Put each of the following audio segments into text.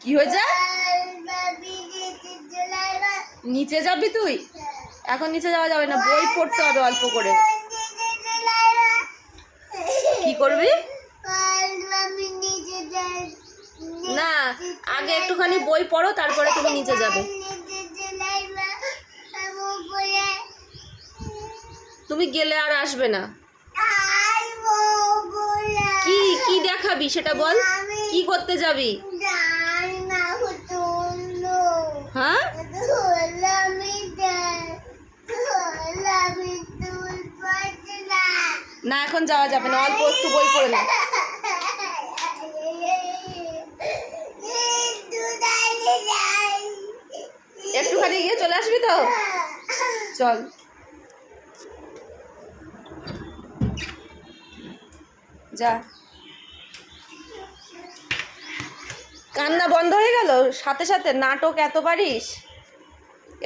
কি হয়েছে? নিচে যাবি তুই? এখন নিচে যাওয়া যাবে না, বই পড়তে হবে অল্প করে। কি করবি? না, আগে একটুখানি বই পড়ো, তারপরে তুমি নিচে যাবে। তুমি গেলে আর আসবে না। কি কি দেখাবি সেটা বল। কি করতে যাবি? হ্যাঁ, না এখন যাওয়া যাবে না, অল্প একটু বই পড়ে না। একটুখানি গিয়ে চলে আসবি তো? চল। যা। কান্না বন্ধ হয়ে গেল সাথে সাথে? নাটক এত পারিস?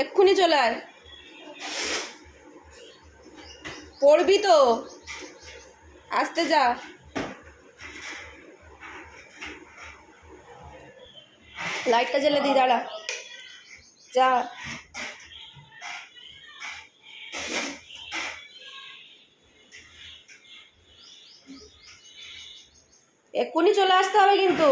এক্ষুনি চলে আয়। পড়বি তো, আসতে যা। লাইটটা জ্বেলে দি, দাঁড়া। যা। এক্ষুনি চলে আসতে হবে কিন্তু।